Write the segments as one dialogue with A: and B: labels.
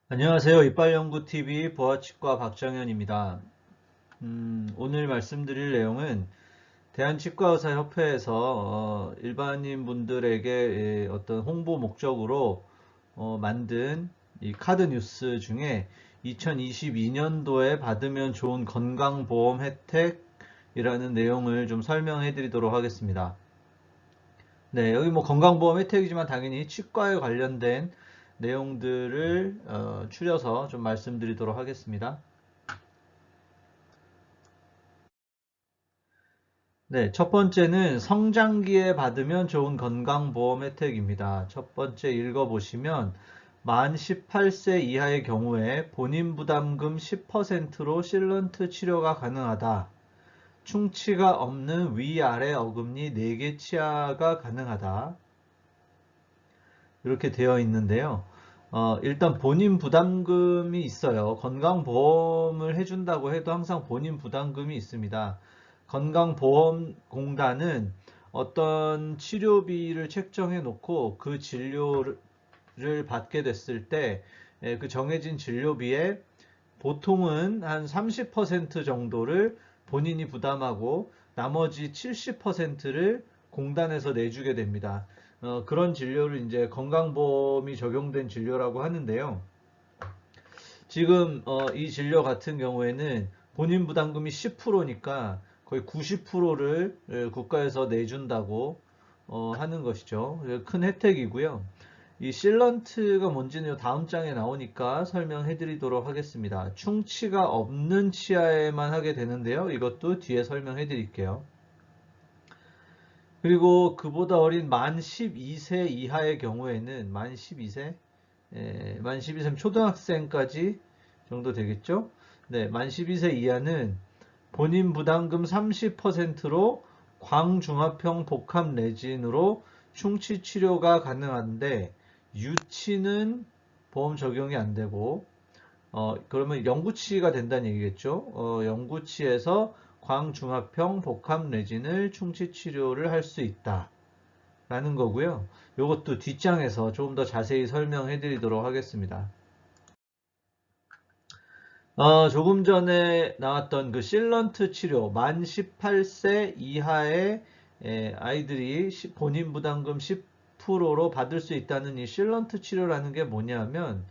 A: 안녕하세요. 이빨연구TV 보아치과 박정현입니다. 오늘 말씀드릴 내용은 대한치과의사협회에서 일반인 분들에게 어떤 홍보 목적으로 만든 이 카드 뉴스 중에 2022년도에 받으면 좋은 건강보험 혜택이라는 내용을 좀 설명해 드리도록 하겠습니다. 네, 여기 뭐 건강보험 혜택이지만 당연히 치과에 관련된 내용들을 추려서 좀 말씀드리도록 하겠습니다. 네, 첫 번째는 성장기에 받으면 좋은 건강보험 혜택입니다. 첫 번째 읽어보시면 만 18세 이하의 경우에 본인 부담금 10%로 실런트 치료가 가능하다. 충치가 없는 위아래 어금니 4개 치아가 가능하다. 이렇게 되어 있는데요. 일단 본인 부담금이 있어요. 건강보험을 해준다고 해도 항상 본인 부담금이 있습니다. 건강보험공단은 어떤 치료비를 책정해 놓고 그 진료를 받게 됐을 때 그 정해진 진료비에 보통은 한 30% 정도를 본인이 부담하고 나머지 70%를 공단에서 내주게 됩니다. 그런 진료를 이제 건강보험이 적용된 진료라고 하는데요. 지금 이 진료 같은 경우에는 본인 부담금이 10%니까 거의 90%를 국가에서 내준다고 하는 것이죠. 큰 혜택이고요. 이 실런트가 뭔지는 다음 장에 나오니까 설명해 드리도록 하겠습니다. 충치가 없는 치아에만 하게 되는데요. 이것도 뒤에 설명해 드릴게요. 그리고 그보다 어린 만 12세 이하의 경우에는 만 12세? 만 12세면 초등학생까지 정도 되겠죠? 네, 만 12세 이하는 본인 부담금 30%로 광중합형 복합 레진으로 충치 치료가 가능한데 유치는 보험 적용이 안 되고 그러면 영구치가 된다는 얘기겠죠. 영구치에서 광중합형 복합 레진을 충치 치료를 할 수 있다 라는 거고요. 이것도 뒷장에서 조금 더 자세히 설명해 드리도록 하겠습니다. 조금 전에 나왔던 그 실런트 치료, 만 18세 이하의 아이들이 본인 부담금 10%로 받을 수 있다는 이 실런트 치료라는 게 뭐냐면,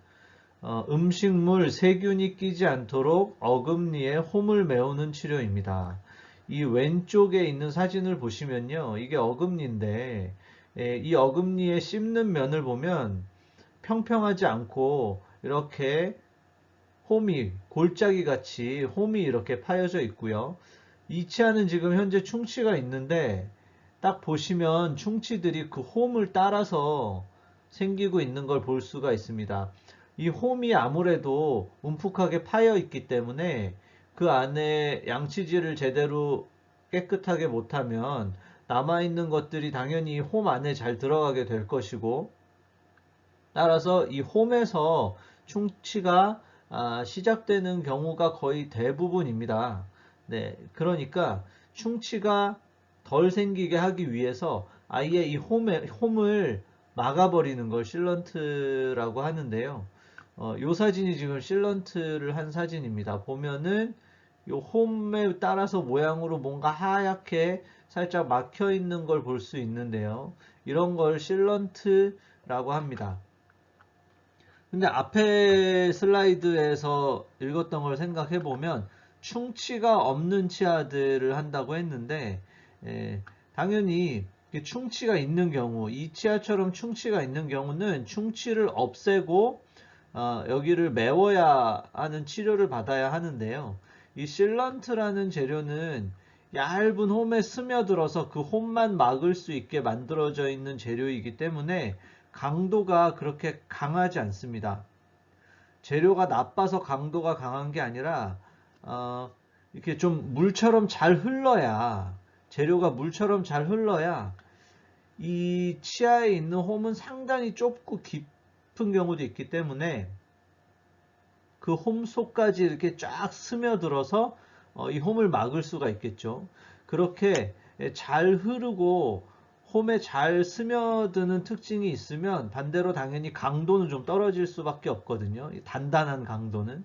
A: 음식물, 세균이 끼지 않도록 어금니에 홈을 메우는 치료입니다. 이 왼쪽에 있는 사진을 보시면요. 이게 어금니인데, 이 어금니에 씹는 면을 보면 평평하지 않고 이렇게 홈이 골짜기 같이 홈이 이렇게 파여져 있고요. 이 치아는 지금 현재 충치가 있는데 딱 보시면 충치들이 그 홈을 따라서 생기고 있는 걸 볼 수가 있습니다. 이 홈이 아무래도 움푹하게 파여 있기 때문에 그 안에 양치질을 제대로 깨끗하게 못하면 남아있는 것들이 당연히 홈 안에 잘 들어가게 될 것이고, 따라서 이 홈에서 충치가 시작되는 경우가 거의 대부분입니다. 네, 그러니까 충치가 덜 생기게 하기 위해서 아예 이 홈을 막아버리는 걸 실런트라고 하는데요. 요 사진이 지금 실런트를 한 사진입니다. 보면은 요 홈에 따라서 모양으로 뭔가 하얗게 살짝 막혀 있는 걸 볼 수 있는데요. 이런 걸 실런트라고 합니다. 근데 앞에 슬라이드에서 읽었던 걸 생각해 보면 충치가 없는 치아들을 한다고 했는데 당연히 충치가 있는 경우, 이 치아처럼 충치가 있는 경우는 충치를 없애고 여기를 메워야 하는 치료를 받아야 하는데요. 이 실런트라는 재료는 얇은 홈에 스며들어서 그 홈만 막을 수 있게 만들어져 있는 재료이기 때문에 강도가 그렇게 강하지 않습니다. 재료가 나빠서 강도가 강한 게 아니라 이렇게 좀 물처럼 잘 흘러야, 재료가 물처럼 잘 흘러야 이 치아에 있는 홈은 상당히 좁고 깊은 경우도 있기 때문에 그 홈 속까지 이렇게 쫙 스며들어서 이 홈을 막을 수가 있겠죠. 그렇게 잘 흐르고 홈에 잘 스며드는 특징이 있으면 반대로 당연히 강도는 좀 떨어질 수밖에 없거든요. 단단한 강도는.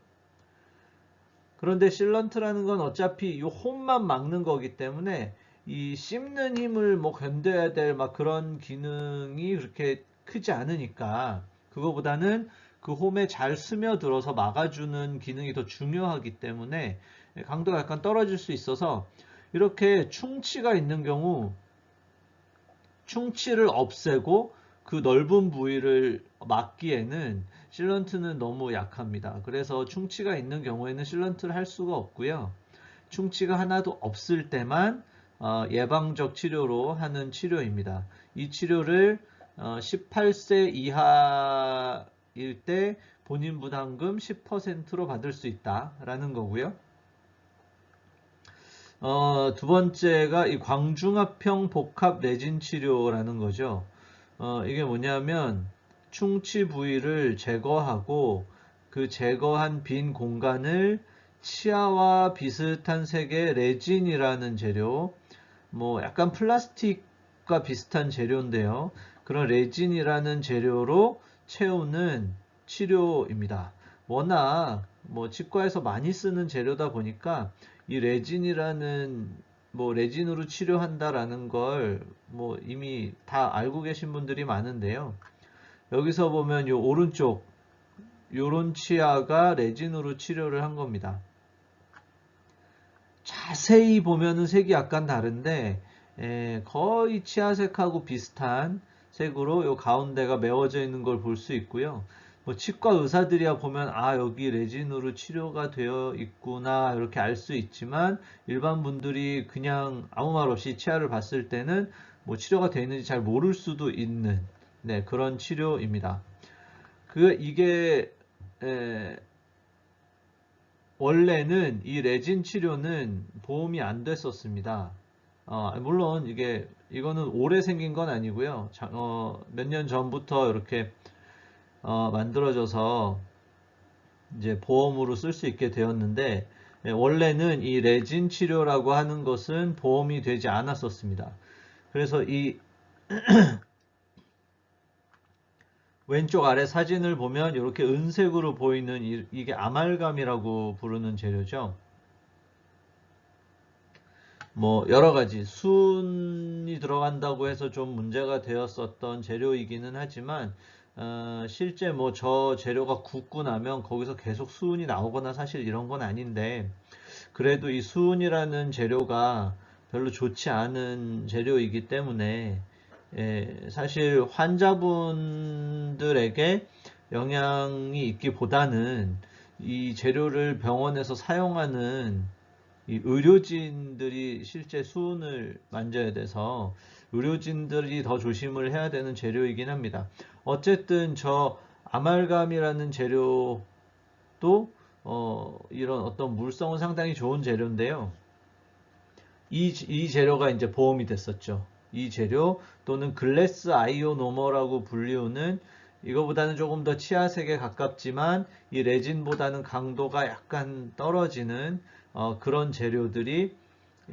A: 그런데 실런트라는 건 어차피 이 홈만 막는 거기 때문에 이 씹는 힘을 뭐 견뎌야 될 막 그런 기능이 그렇게 크지 않으니까 그거보다는 그 홈에 잘 스며들어서 막아주는 기능이 더 중요하기 때문에 강도가 약간 떨어질 수 있어서 이렇게 충치가 있는 경우 충치를 없애고 그 넓은 부위를 막기에는 실런트는 너무 약합니다. 그래서 충치가 있는 경우에는 실런트를 할 수가 없고요. 충치가 하나도 없을 때만 예방적 치료로 하는 치료입니다. 이 치료를 18세 이하일 때 본인 부담금 10%로 받을 수 있다라는 거고요. 두 번째가 이 광중합형 복합 레진 치료라는 거죠. 이게 뭐냐면 충치 부위를 제거하고 그 제거한 빈 공간을 치아와 비슷한 색의 레진이라는 재료, 뭐 약간 플라스틱과 비슷한 재료인데요. 그런 레진이라는 재료로 채우는 치료입니다. 워낙 뭐 치과에서 많이 쓰는 재료다 보니까 이 레진이라는 뭐 레진으로 치료한다라는 걸 뭐 이미 다 알고 계신 분들이 많은데요. 여기서 보면 요 오른쪽 요런 치아가 레진으로 치료를 한 겁니다. 자세히 보면은 색이 약간 다른데 거의 치아색하고 비슷한 색으로 요 가운데가 메워져 있는 걸 볼 수 있고요. 뭐 치과 의사들이야 보면 아 여기 레진으로 치료가 되어 있구나 이렇게 알 수 있지만 일반 분들이 그냥 아무 말 없이 치아를 봤을 때는 뭐 치료가 되어 있는지 잘 모를 수도 있는 그런 치료입니다. 이게 원래는 이 레진 치료는 보험이 안 됐었습니다. 물론 이거는 오래 생긴 건 아니고요. 몇 년 전부터 이렇게 만들어져서 이제 보험으로 쓸 수 있게 되었는데 원래는 이 레진 치료라고 하는 것은 보험이 되지 않았었습니다. 그래서 이 왼쪽 아래 사진을 보면 이렇게 은색으로 보이는 이게 아말감이라고 부르는 재료죠. 뭐 여러 가지 수은이 들어간다고 해서 좀 문제가 되었었던 재료이기는 하지만 실제 뭐 저 재료가 굳고 나면 거기서 계속 수은이 나오거나 사실 이런 건 아닌데 그래도 이 수은이라는 재료가 별로 좋지 않은 재료이기 때문에 사실 환자분들에게 영향이 있기보다는 이 재료를 병원에서 사용하는 이 의료진들이 실제 수은을 만져야 돼서 의료진들이 더 조심을 해야 되는 재료이긴 합니다. 어쨌든 저 아말감이라는 재료도 이런 어떤 물성은 상당히 좋은 재료인데요. 이 재료가 이제 보험이 됐었죠. 이 재료 또는 글래스 아이오노머라고 불리우는 이거보다는 조금 더 치아색에 가깝지만 이 레진보다는 강도가 약간 떨어지는 그런 재료들이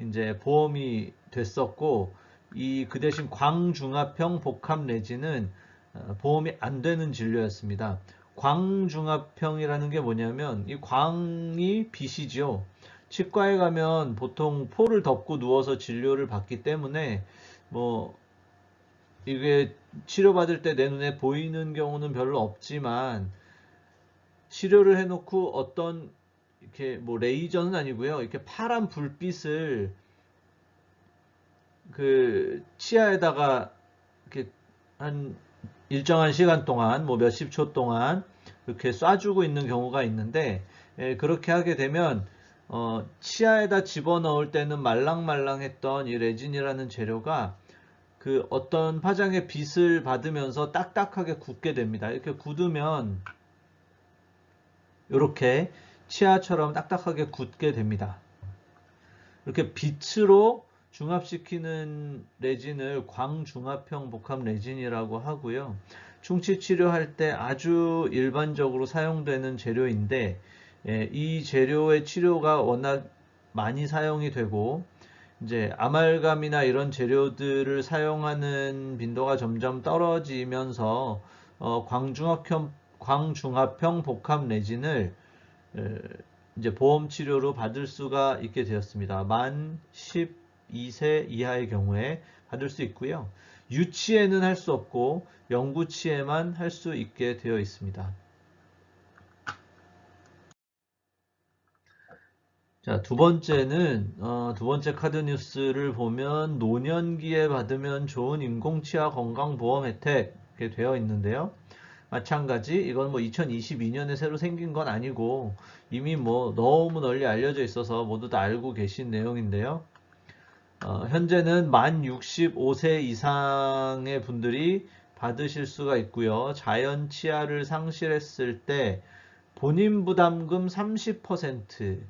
A: 이제 보험이 됐었고 그 대신 광중합형 복합 레진은 보험이 안 되는 진료였습니다. 광중합형이라는 게 뭐냐면 이 광이 빛이죠. 치과에 가면 보통 포를 덮고 누워서 진료를 받기 때문에 뭐 이게 치료받을 때 내 눈에 보이는 경우는 별로 없지만 치료를 해놓고 어떤 이렇게 뭐 레이저는 아니고요. 이렇게 파란 불빛을 그 치아에다가 이렇게 한 일정한 시간 동안 뭐 몇십 초 동안 이렇게 쏴주고 있는 경우가 있는데 그렇게 하게 되면 치아에다 집어넣을 때는 말랑말랑했던 이 레진이라는 재료가 그 어떤 파장의 빛을 받으면서 딱딱하게 굳게 됩니다. 이렇게 굳으면 이렇게 치아처럼 딱딱하게 굳게 됩니다. 이렇게 빛으로 중합시키는 레진을 광중합형 복합 레진이라고 하고요. 충치 치료할 때 아주 일반적으로 사용되는 재료인데 이 재료의 치료가 워낙 많이 사용이 되고 이제 아말감이나 이런 재료들을 사용하는 빈도가 점점 떨어지면서 광중합형 복합 레진을 이제 보험 치료로 받을 수가 있게 되었습니다. 만 12세 이하의 경우에 받을 수 있고요. 유치에는 할 수 없고 영구치에만 할 수 있게 되어 있습니다. 자, 두 번째는 두 번째 카드 뉴스를 보면 노년기에 받으면 좋은 인공치아 건강보험 혜택이 되어 있는데요. 마찬가지 이건 뭐 2022년에 새로 생긴 건 아니고 이미 뭐 너무 널리 알려져 있어서 모두 다 알고 계신 내용인데요. 현재는 만 65세 이상의 분들이 받으실 수가 있고요. 자연 치아를 상실했을 때 본인 부담금 30%,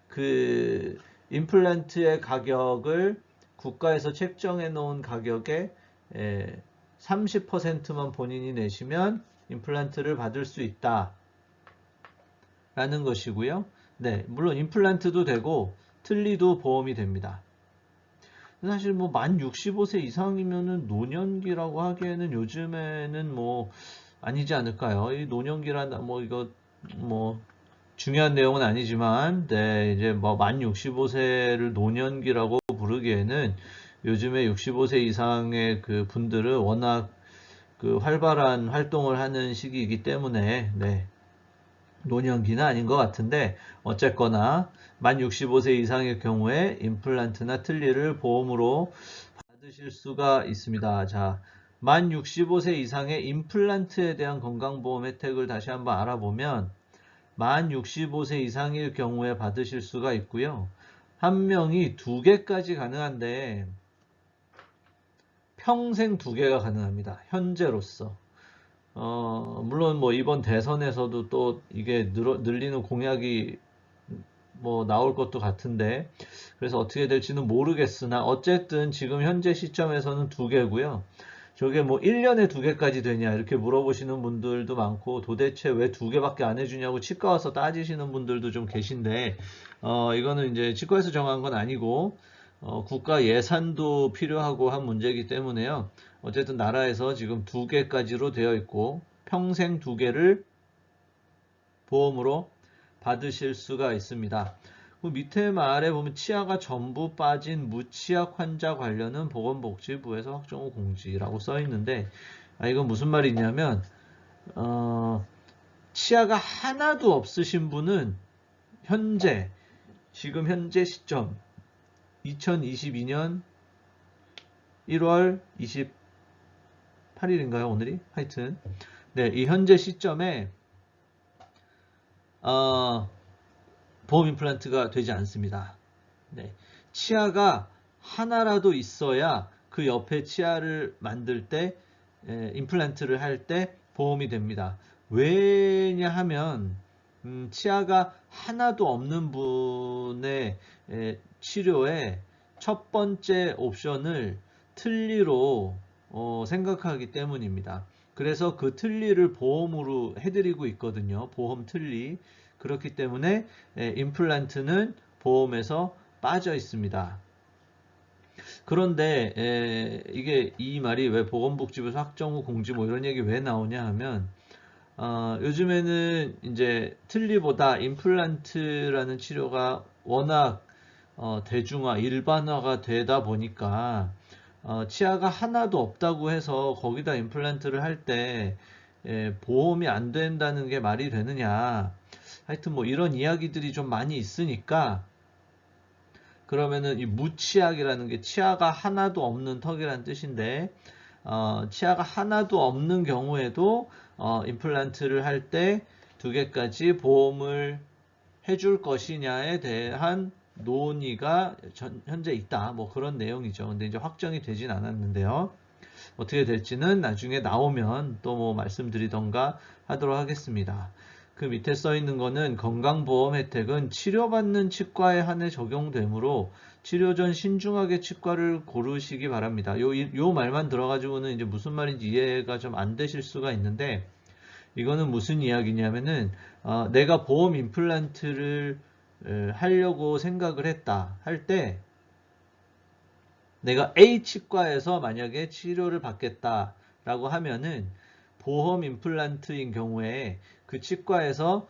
A: 그 임플란트의 가격을 국가에서 책정해 놓은 가격에 30%만 본인이 내시면 임플란트를 받을 수 있다 라는 것이고요. 네, 물론 임플란트도 되고 틀니도 보험이 됩니다. 사실 뭐 만 65세 이상이면은 노년기라고 하기에는 요즘에는 뭐 아니지 않을까요? 이 노년기란 뭐 이거 뭐 중요한 내용은 아니지만, 네, 이제 뭐 만 65세를 노년기라고 부르기에는 요즘에 65세 이상의 그 분들은 워낙 그 활발한 활동을 하는 시기이기 때문에, 네, 노년기는 아닌 것 같은데, 어쨌거나 만 65세 이상의 경우에 임플란트나 틀니를 보험으로 받으실 수가 있습니다. 자, 만 65세 이상의 임플란트에 대한 건강보험 혜택을 다시 한번 알아보면 만 65세 이상일 경우에 받으실 수가 있고요. 한 명이 2개까지 가능한데 평생 2개가 가능합니다. 현재로서. 물론 뭐 이번 대선에서도 또 이게 늘리는 공약이 뭐 나올 것도 같은데 그래서 어떻게 될지는 모르겠으나 어쨌든 지금 현재 시점에서는 2개고요. 저게 뭐 1년에 2개까지 되냐 이렇게 물어보시는 분들도 많고 도대체 왜 2개밖에 안 해주냐고 치과 와서 따지시는 분들도 좀 계신데 이거는 이제 치과에서 정한 건 아니고 국가 예산도 필요하고 한 문제이기 때문에요. 어쨌든 나라에서 지금 2개까지로 되어 있고 평생 2개를 보험으로 받으실 수가 있습니다. 그 밑에 말에 보면 치아가 전부 빠진 무치약 환자 관련은 보건복지부에서 확정 후 공지라고 써 있는데 이건 무슨 말이냐면 치아가 하나도 없으신 분은 지금 현재 시점 2022년 1월 28일인가요 오늘이? 하여튼 네, 이 현재 시점에 보험 임플란트가 되지 않습니다. 네. 치아가 하나라도 있어야 그 옆에 치아를 만들 때 임플란트를 할 때 보험이 됩니다. 왜냐하면 치아가 하나도 없는 분의 치료에 첫 번째 옵션을 틀니로 생각하기 때문입니다. 그래서 그 틀니를 보험으로 해드리고 있거든요. 보험 틀니. 그렇기 때문에 임플란트는 보험에서 빠져 있습니다. 그런데 이게 이 말이 왜 보건복지부에서 확정 후 공지 뭐 이런 얘기 왜 나오냐 하면 요즘에는 이제 틀니보다 임플란트라는 치료가 워낙 대중화, 일반화가 되다 보니까 치아가 하나도 없다고 해서 거기다 임플란트를 할 때 보험이 안 된다는 게 말이 되느냐. 하여튼 뭐 이런 이야기들이 좀 많이 있으니까 그러면은 이 무치약이라는 게 치아가 하나도 없는 턱이라는 뜻인데 치아가 하나도 없는 경우에도 임플란트를 할 때 2개까지 보험을 해줄 것이냐에 대한 논의가 현재 있다. 뭐 그런 내용이죠. 근데 이제 확정이 되진 않았는데요. 어떻게 될지는 나중에 나오면 또 뭐 말씀드리던가 하도록 하겠습니다. 그 밑에 써 있는 거는 건강보험 혜택은 치료받는 치과에 한해 적용되므로 치료 전 신중하게 치과를 고르시기 바랍니다. 요 말만 들어가지고는 이제 무슨 말인지 이해가 좀 안 되실 수가 있는데 이거는 무슨 이야기냐면은 내가 보험 임플란트를 하려고 생각을 했다 할 때 내가 A 치과에서 만약에 치료를 받겠다라고 하면은 보험 임플란트인 경우에 그 치과에서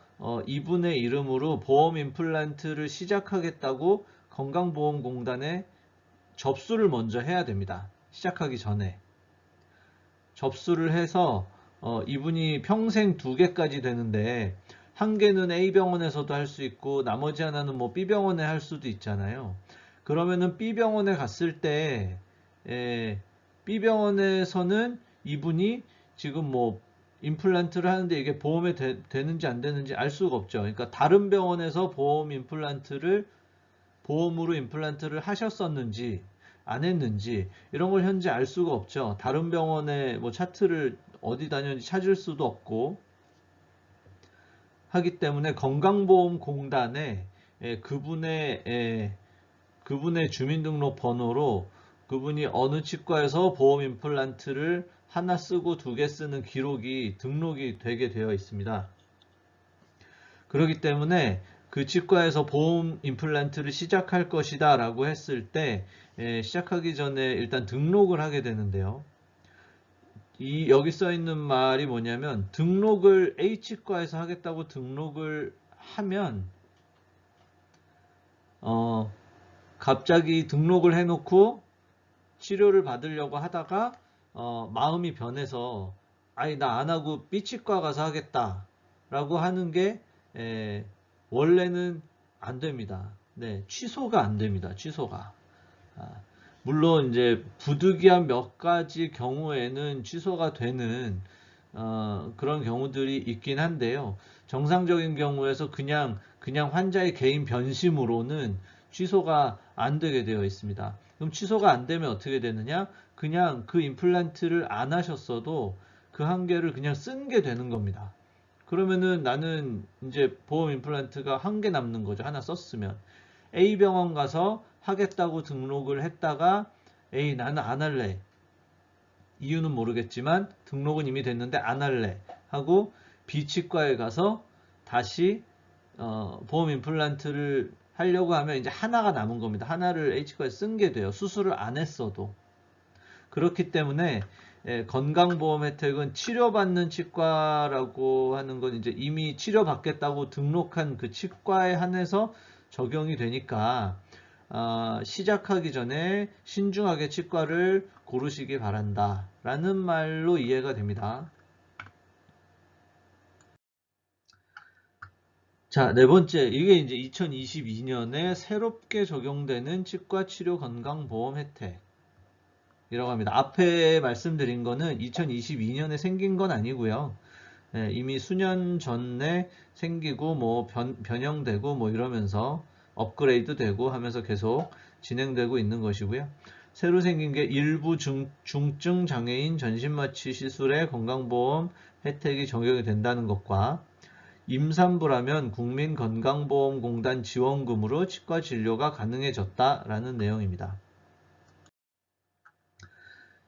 A: 이분의 이름으로 보험 임플란트를 시작하겠다고 건강보험공단에 접수를 먼저 해야 됩니다. 시작하기 전에. 접수를 해서 이분이 평생 2개까지 되는데 한 개는 A병원에서도 할 수 있고 나머지 하나는 뭐 B병원에 할 수도 있잖아요. 그러면은 B병원에 갔을 때 B병원에서는 이분이 지금 뭐 임플란트를 하는데 이게 보험에 되는지 안 되는지 알 수가 없죠. 그러니까 다른 병원에서 보험으로 임플란트를 하셨었는지 안 했는지 이런 걸 현재 알 수가 없죠. 다른 병원의 뭐 차트를 어디 다녔는지 찾을 수도 없고 하기 때문에 건강보험공단에 그분의 주민등록 번호로 그분이 어느 치과에서 보험 임플란트를 하나 쓰고 2개 쓰는 기록이 등록이 되게 되어 있습니다. 그렇기 때문에 그 치과에서 보험 임플란트를 시작할 것이다 라고 했을 때 시작하기 전에 일단 등록을 하게 되는데요. 여기 써 있는 말이 뭐냐면 등록을 A치과에서 하겠다고 등록을 하면 갑자기 등록을 해놓고 치료를 받으려고 하다가 마음이 변해서 아니 나 안 하고 B치과 가서 하겠다 라고 하는 게 원래는 안 됩니다. 네, 취소가 안 됩니다. 취소가. 물론 이제 부득이한 몇 가지 경우에는 취소가 되는 그런 경우들이 있긴 한데요. 정상적인 경우에서 그냥 환자의 개인 변심으로는 취소가 안 되게 되어 있습니다. 그럼 취소가 안 되면 어떻게 되느냐? 그냥 그 임플란트를 안 하셨어도 그 한 개를 그냥 쓴 게 되는 겁니다. 그러면은 나는 이제 보험 임플란트가 한 개 남는 거죠. 하나 썼으면. A병원 가서 하겠다고 등록을 했다가 에이 나는 안 할래. 이유는 모르겠지만 등록은 이미 됐는데 안 할래 하고 B치과에 가서 다시 보험 임플란트를 하려고 하면 이제 하나가 남은 겁니다. 하나를 A치과에 쓴 게 돼요. 수술을 안 했어도. 그렇기 때문에 건강보험 혜택은 치료받는 치과라고 하는 건 이제 이미 치료받겠다고 등록한 그 치과에 한해서 적용이 되니까 시작하기 전에 신중하게 치과를 고르시기 바란다 라는 말로 이해가 됩니다. 자, 네 번째, 이게 이제 2022년에 새롭게 적용되는 치과 치료 건강보험 혜택이라고 합니다. 앞에 말씀드린 거는 2022년에 생긴 건 아니고요. 이미 수년 전에 생기고 뭐 변형되고 뭐 이러면서 업그레이드 되고 하면서 계속 진행되고 있는 것이고요. 새로 생긴 게 일부 중증 장애인 전신마취 시술에 건강보험 혜택이 적용이 된다는 것과 임산부라면 국민건강보험공단 지원금으로 치과 진료가 가능해졌다라는 내용입니다.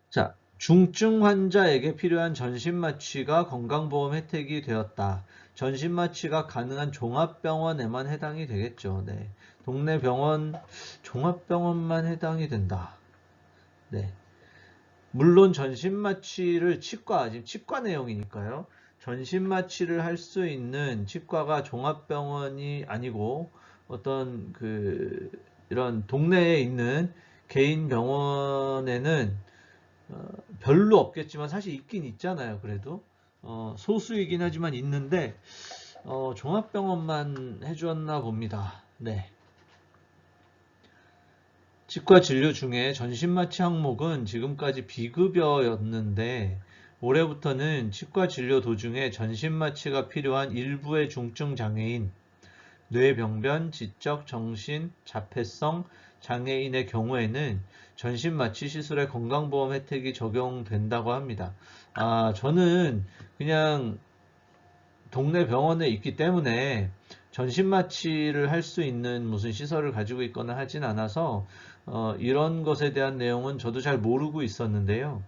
A: 자, 중증 환자에게 필요한 전신마취가 건강보험 혜택이 되었다. 전신마취가 가능한 종합병원에만 해당이 되겠죠. 네. 동네 병원, 종합병원만 해당이 된다. 네. 물론 전신마취를 지금 치과 내용이니까요. 전신마취를 할 수 있는 치과가 종합병원이 아니고 어떤 이런 동네에 있는 개인 병원에는 별로 없겠지만 사실 있긴 있잖아요. 그래도 소수이긴 하지만 있는데 종합병원만 해주었나 봅니다. 네. 치과 진료 중에 전신마취 항목은 지금까지 비급여였는데 올해부터는 치과 진료 도중에 전신마취가 필요한 일부의 중증 장애인, 뇌병변, 지적, 정신, 자폐성 장애인의 경우에는 전신마취 시술의 건강보험 혜택이 적용된다고 합니다. 저는 그냥 동네 병원에 있기 때문에 전신마취를 할 수 있는 무슨 시설을 가지고 있거나 하진 않아서 이런 것에 대한 내용은 저도 잘 모르고 있었는데요.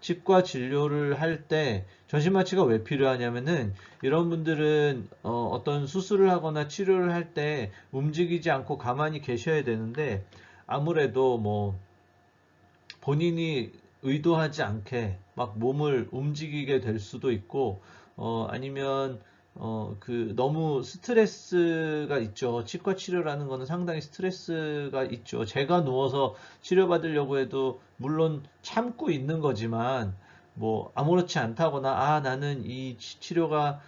A: 치과 진료를 할 때 전신마취가 왜 필요하냐면은 이런 분들은 어떤 수술을 하거나 치료를 할 때 움직이지 않고 가만히 계셔야 되는데 아무래도 뭐 본인이 의도하지 않게 막 몸을 움직이게 될 수도 있고, 아니면 그 너무 스트레스가 있죠. 치과 치료라는 거는 상당히 스트레스가 있죠. 제가 누워서 치료받으려고 해도 물론 참고 있는 거지만 뭐 아무렇지 않다거나, 나는 이 치료가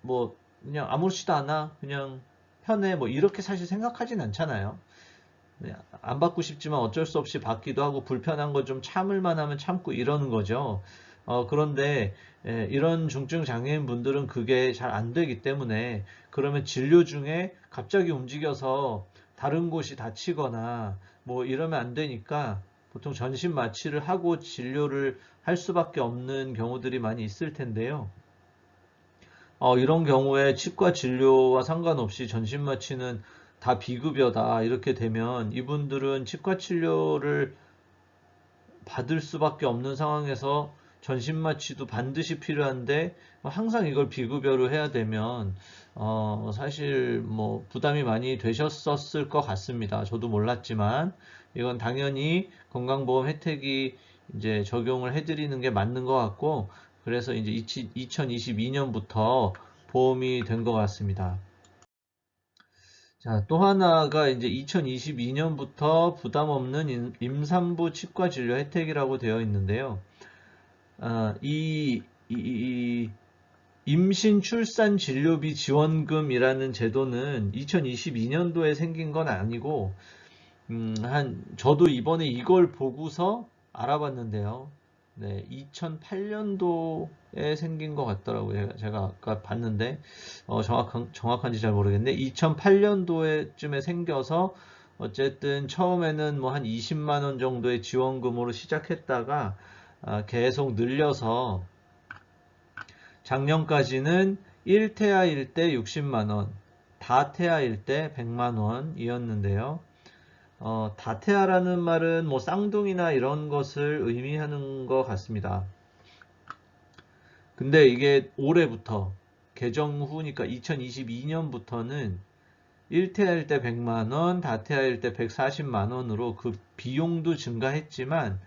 A: 뭐 그냥 아무렇지도 않아, 그냥 편해, 뭐 이렇게 사실 생각하진 않잖아요. 네, 안 받고 싶지만 어쩔 수 없이 받기도 하고, 불편한 거 좀 참을 만하면 참고 이러는 거죠. 그런데 이런 중증 장애인 분들은 그게 잘 안 되기 때문에, 그러면 진료 중에 갑자기 움직여서 다른 곳이 다치거나 뭐 이러면 안 되니까 보통 전신 마취를 하고 진료를 할 수밖에 없는 경우들이 많이 있을 텐데요. 이런 경우에 치과 진료와 상관없이 전신 마취는 다 비급여다, 이렇게 되면 이분들은 치과 치료를 받을 수밖에 없는 상황에서 전신 마취도 반드시 필요한데 항상 이걸 비급여로 해야 되면 사실 뭐 부담이 많이 되셨었을 것 같습니다. 저도 몰랐지만 이건 당연히 건강보험 혜택이 이제 적용을 해드리는 게 맞는 것 같고, 그래서 이제 2022년부터 보험이 된 것 같습니다. 자, 또 하나가 이제 2022년부터 부담 없는 임산부 치과 진료 혜택이라고 되어 있는데요. 이 임신 출산 진료비 지원금이라는 제도는 2022년도에 생긴 건 아니고, 저도 이번에 이걸 보고서 알아봤는데요. 네, 2008년도에 생긴 것 같더라고요. 제가 아까 봤는데, 정확한지 잘 모르겠는데, 2008년도에쯤에 생겨서, 어쨌든 처음에는 뭐 한 20만 원 정도의 지원금으로 시작했다가, 계속 늘려서, 작년까지는 1태아일 때 60만 원, 다태아일 때 100만 원이었는데요. 다태아라는 말은 뭐 쌍둥이나 이런 것을 의미하는 것 같습니다. 근데 이게 올해부터 개정 후니까 2022년부터는 1태아일 때 100만 원, 다태아일 때 140만 원으로 그 비용도 증가했지만,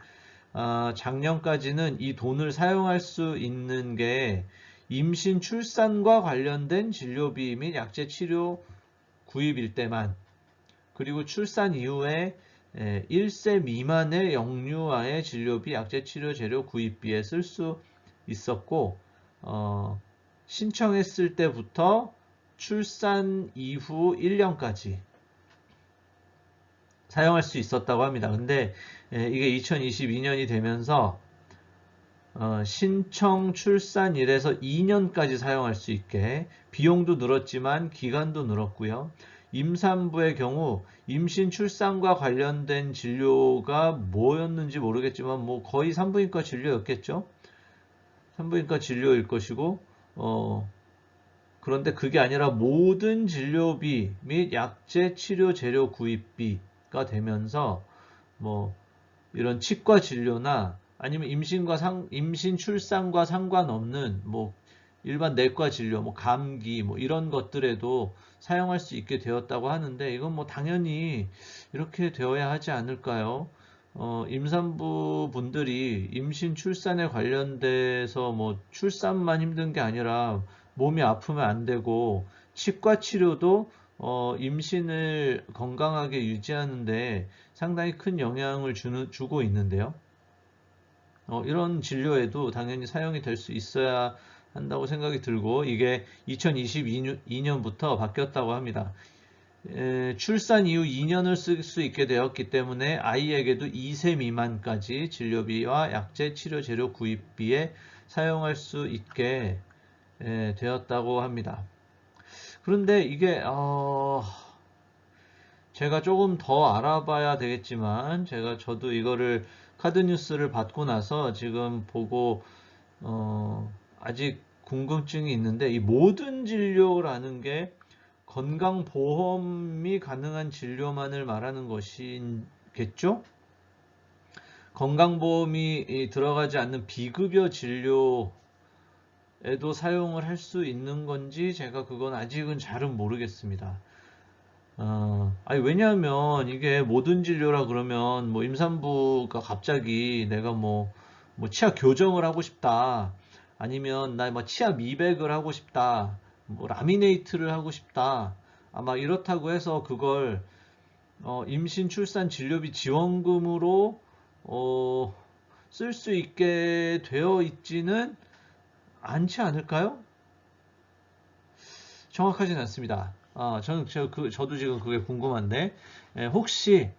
A: 작년까지는 이 돈을 사용할 수 있는 게 임신 출산과 관련된 진료비 및 약제 치료 구입일 때만, 그리고 출산 이후에 1세 미만의 영유아의 진료비, 약제 치료 재료 구입비에 쓸 수 있었고, 신청했을 때부터 출산 이후 1년까지 사용할 수 있었다고 합니다. 근데 이게 2022년이 되면서 신청 출산일에서 2년까지 사용할 수 있게 비용도 늘었지만 기간도 늘었고요. 임산부의 경우 임신 출산과 관련된 진료가 뭐였는지 모르겠지만 뭐 거의 산부인과 진료였겠죠. 산부인과 진료일 것이고, 그런데 그게 아니라 모든 진료비 및 약제 치료 재료 구입비가 되면서 뭐 이런 치과 진료나 아니면 임신 출산과 상관없는 뭐 일반 내과 진료, 뭐 감기, 뭐 이런 것들에도 사용할 수 있게 되었다고 하는데, 이건 뭐 당연히 이렇게 되어야 하지 않을까요? 임산부 분들이 임신 출산에 관련돼서 뭐 출산만 힘든 게 아니라 몸이 아프면 안 되고, 치과 치료도 임신을 건강하게 유지하는데 상당히 큰 영향을 주고 있는데요. 이런 진료에도 당연히 사용이 될 수 있어야 한다고 생각이 들고, 이게 2022년부터 바뀌었다고 합니다. 출산 이후 2년을 쓸 수 있게 되었기 때문에 아이에게도 2세 미만까지 진료비와 약제 치료 재료 구입비에 사용할 수 있게 되었다고 합니다. 그런데 이게 제가 조금 더 알아봐야 되겠지만, 저도 이거를 카드 뉴스를 받고 나서 지금 보고 아직 궁금증이 있는데, 이 모든 진료라는 게 건강보험이 가능한 진료만을 말하는 것이겠죠? 건강보험이 들어가지 않는 비급여 진료에도 사용을 할 수 있는 건지 제가 그건 아직은 잘은 모르겠습니다. 아니, 왜냐하면 이게 모든 진료라 그러면 뭐 임산부가 갑자기 내가 뭐 치아 교정을 하고 싶다. 아니면 나 뭐 치아 미백을 하고 싶다. 뭐 라미네이트를 하고 싶다. 아마 이렇다고 해서 그걸 임신 출산 진료비 지원금으로 쓸 수 있게 되어 있지는 않지 않을까요? 정확하진 않습니다. 저도 지금 그게 궁금한데, 혹시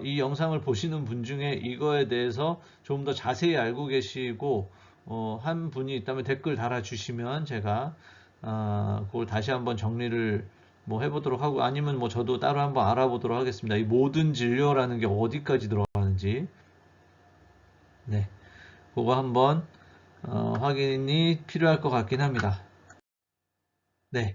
A: 이 영상을 보시는 분 중에 이거에 대해서 좀 더 자세히 알고 계시고 한 분이 있다면 댓글 달아주시면 제가 그걸 다시 한번 정리를 뭐 해보도록 하고, 아니면 뭐 저도 따로 한번 알아보도록 하겠습니다. 이 모든 진료라는 게 어디까지 들어가는지. 네, 그거 한번 확인이 필요할 것 같긴 합니다. 네.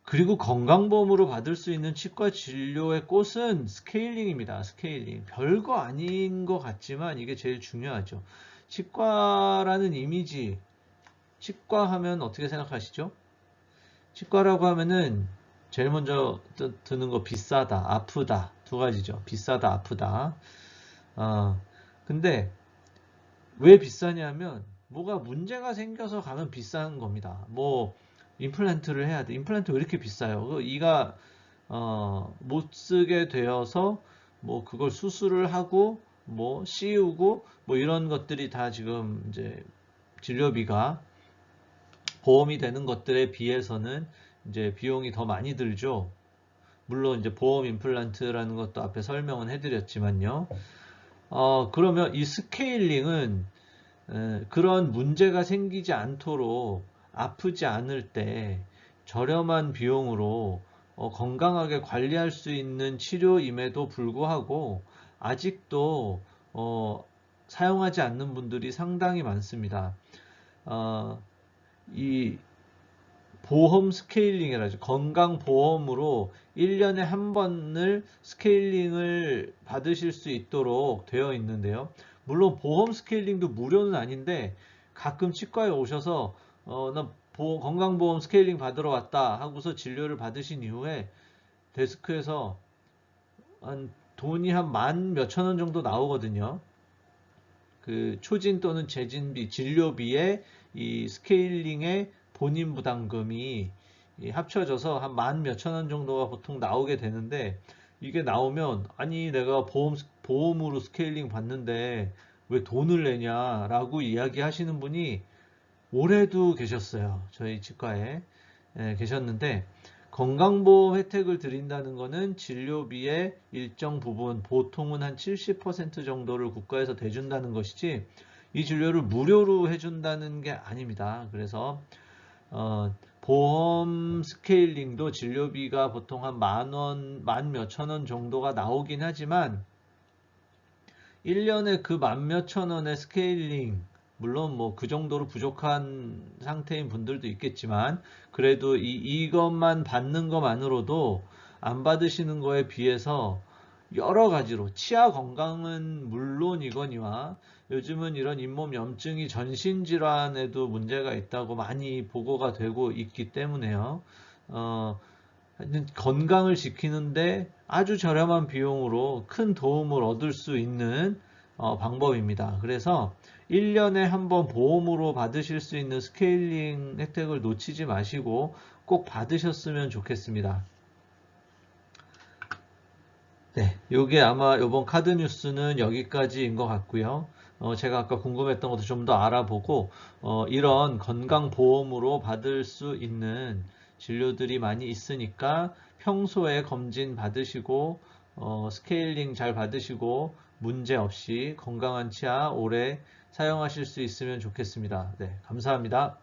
A: 그리고 건강보험으로 받을 수 있는 치과 진료의 꽃은 스케일링입니다. 스케일링. 별거 아닌 것 같지만 이게 제일 중요하죠. 치과라는 이미지, 치과 하면 어떻게 생각하시죠? 치과라고 하면은 제일 먼저 드는 거 비싸다, 아프다. 두 가지죠. 비싸다, 아프다. 어, 근데 왜 비싸냐면 뭐가 문제가 생겨서 가면 비싼 겁니다. 뭐 임플란트를 해야 돼. 임플란트 왜 이렇게 비싸요? 이가 못 쓰게 되어서 뭐 그걸 수술을 하고 뭐 씌우고 뭐 이런 것들이 다 지금 이제 진료비가 보험이 되는 것들에 비해서는 이제 비용이 더 많이 들죠. 물론 이제 보험 임플란트라는 것도 앞에 설명은 해드렸지만요. 그러면 이 스케일링은 그런 문제가 생기지 않도록 아프지 않을 때 저렴한 비용으로 건강하게 관리할 수 있는 치료임에도 불구하고 아직도 사용하지 않는 분들이 상당히 많습니다. 이 보험 스케일링이라죠. 건강보험으로 1년에 한 번을 스케일링을 받으실 수 있도록 되어 있는데요. 물론 보험 스케일링도 무료는 아닌데 가끔 치과에 오셔서 나 건강보험 스케일링 받으러 왔다 하고서 진료를 받으신 이후에 데스크에서 돈이 한 만 몇천 원 정도 나오거든요. 그 초진 또는 재진비, 진료비에 이 스케일링의 본인 부담금이 합쳐져서 한 만 몇천 원 정도가 보통 나오게 되는데, 이게 나오면 아니 내가 보험으로 스케일링 받는데 왜 돈을 내냐라고 이야기하시는 분이 올해도 계셨어요. 저희 치과에 계셨는데, 건강보험 혜택을 드린다는 것은 진료비의 일정 부분, 보통은 한 70% 정도를 국가에서 대준다는 것이지 이 진료를 무료로 해준다는 게 아닙니다. 그래서 보험 스케일링도 진료비가 보통 한 만 원, 만 몇천 원 정도가 나오긴 하지만 1년에 그 만 몇천 원의 스케일링, 물론 뭐 그 정도로 부족한 상태인 분들도 있겠지만 그래도 이것만 받는 것만으로도 안 받으시는 거에 비해서 여러 가지로 치아 건강은 물론이거니와 요즘은 이런 잇몸 염증이 전신 질환에도 문제가 있다고 많이 보고가 되고 있기 때문에요. 건강을 지키는데 아주 저렴한 비용으로 큰 도움을 얻을 수 있는 방법입니다. 그래서 1년에 한 번 보험으로 받으실 수 있는 스케일링 혜택을 놓치지 마시고 꼭 받으셨으면 좋겠습니다. 네, 요게 아마 요번 카드 뉴스는 여기까지인 것 같고요. 제가 아까 궁금했던 것도 좀 더 알아보고, 이런 건강보험으로 받을 수 있는 진료들이 많이 있으니까 평소에 검진 받으시고, 스케일링 잘 받으시고, 문제 없이 건강한 치아 오래 사용하실 수 있으면 좋겠습니다. 네, 감사합니다.